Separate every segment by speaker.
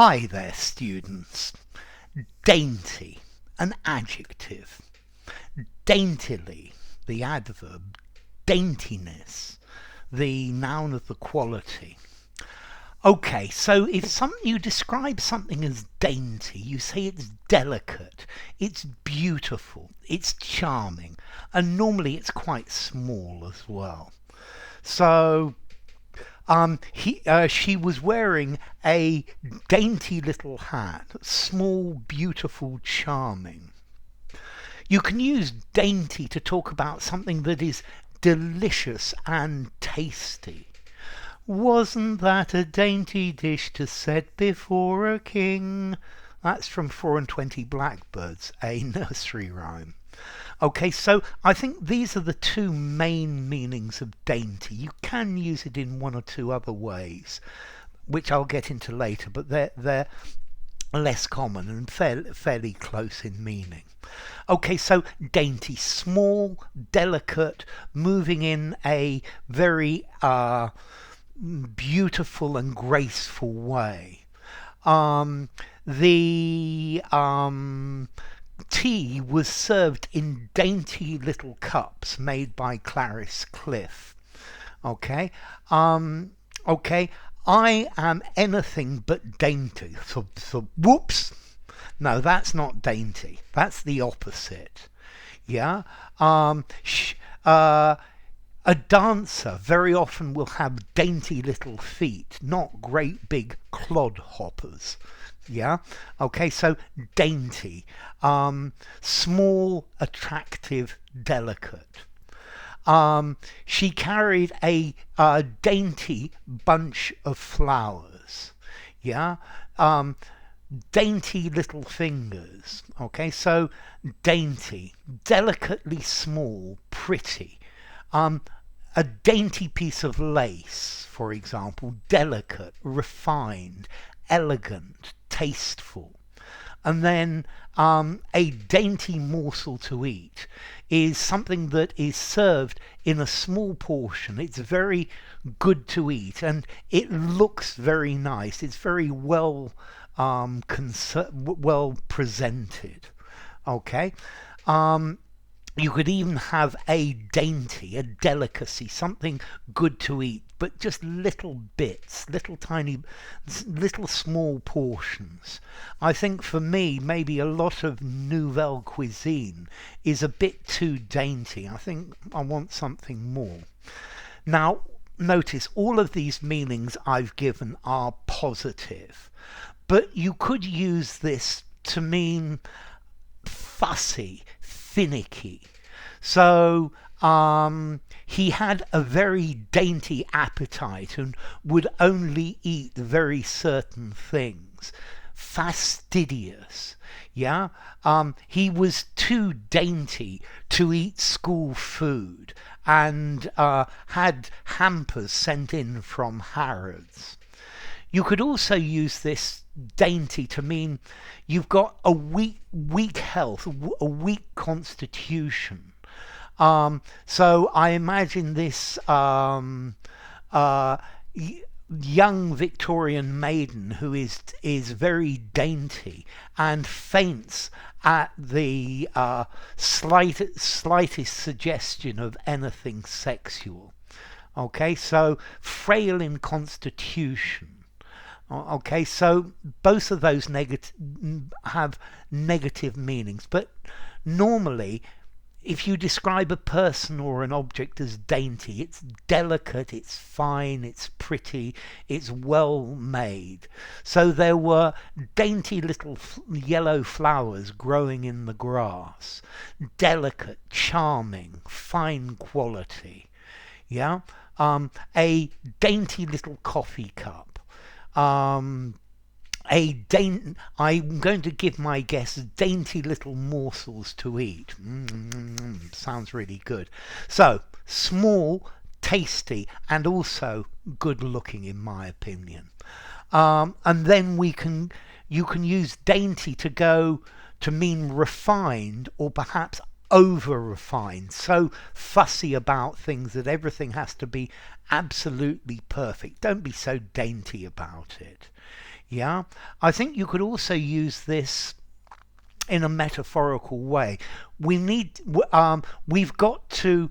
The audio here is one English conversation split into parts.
Speaker 1: Hi there, students. Dainty, an adjective. Daintily, the adverb. Daintiness, the noun of the quality. Okay, so if you describe something as dainty, you say it's delicate, it's beautiful, it's charming, and normally it's quite small as well. So she was wearing a dainty little hat, small, beautiful, charming. You can use dainty to talk about something that is delicious and tasty. Wasn't that a dainty dish to set before a king? That's from 4 and 20 Blackbirds, a nursery rhyme. Okay, so I think these are the two main meanings of dainty. You can use it in one or two other ways, which I'll get into later, but they're less common and fairly close in meaning. Okay, so dainty, small, delicate, moving in a very beautiful and graceful way. The tea was served in dainty little cups made by Clarice Cliff. Okay, okay. I am anything but dainty. So whoops. No, that's not dainty. That's the opposite. Yeah. A dancer very often will have dainty little feet, not great big clodhoppers. Yeah. Okay. So dainty, small, attractive, delicate. She carried a dainty bunch of flowers. Yeah. Dainty little fingers. Okay. So dainty, delicately small, pretty. A dainty piece of lace, for example, delicate, refined, elegant, tasteful. And then a dainty morsel to eat is something that is served in a small portion. It's very good to eat and it looks very nice. It's very well well presented. Okay. You could even have a dainty, a delicacy, something good to eat, but just little bits, little tiny, little small portions. I think for me, maybe a lot of nouvelle cuisine is a bit too dainty. I think I want something more. Now, notice all of these meanings I've given are positive, but you could use this to mean fussy, finicky. So he had a very dainty appetite and would only eat very certain things. Fastidious. Yeah. He was too dainty to eat school food and had hampers sent in from Harrods. You could also use this dainty to mean you've got a weak health, a weak constitution. So I imagine this young Victorian maiden who is very dainty and faints at the slightest suggestion of anything sexual. Okay, so frail in constitution. Okay, so both of those have negative meanings, but normally if you describe a person or an object as dainty, it's delicate, it's fine, it's pretty, it's well made. So there were dainty little yellow flowers growing in the grass, delicate, charming, fine quality. Yeah, a dainty little coffee cup. I'm going to give my guess dainty little morsels to eat. Sounds really good. So small, tasty, and also good looking in my opinion. And then you can use dainty to mean refined or perhaps over refined, so fussy about things that everything has to be absolutely perfect. Don't be so dainty about it. Yeah, I think you could also use this in a metaphorical way. We've got to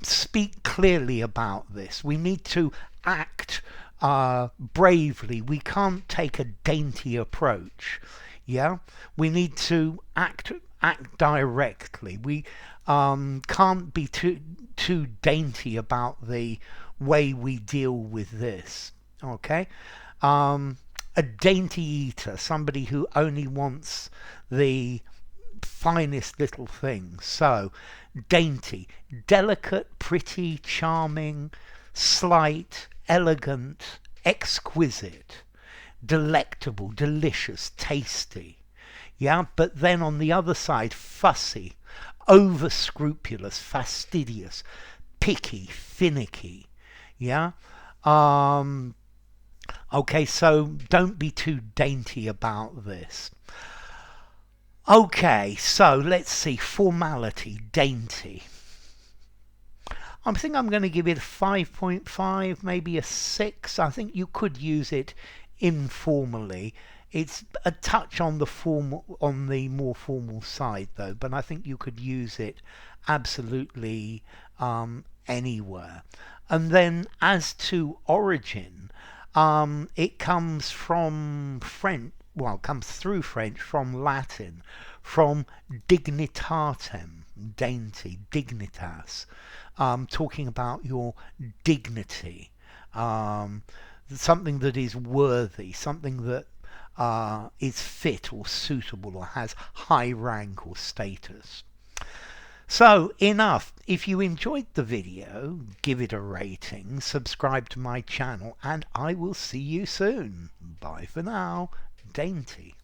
Speaker 1: speak clearly about this. We need to act bravely. We can't take a dainty approach. Yeah, we need to act directly. We can't be too dainty about the way we deal with this. Okay. A dainty eater, somebody who only wants the finest little things. So, dainty, delicate, pretty, charming, slight, elegant, exquisite, delectable, delicious, tasty. Yeah, but then on the other side, fussy, over scrupulous, fastidious, picky, finicky. Yeah. Okay, so don't be too dainty about this. Okay, so let's see. Formality, dainty. I think I'm going to give it a 5.5, maybe a 6. I think you could use it informally. It's a touch on the more formal side though, but I think you could use it absolutely anywhere. And then as to origin, it comes from French, well, comes through French from Latin, from dignitatem, dainty, dignitas, talking about your dignity, something that is worthy, something that is fit or suitable or has high rank or status. So enough. If you enjoyed the video, give it a rating, subscribe to my channel, and I will see you soon. Bye for now. Dainty.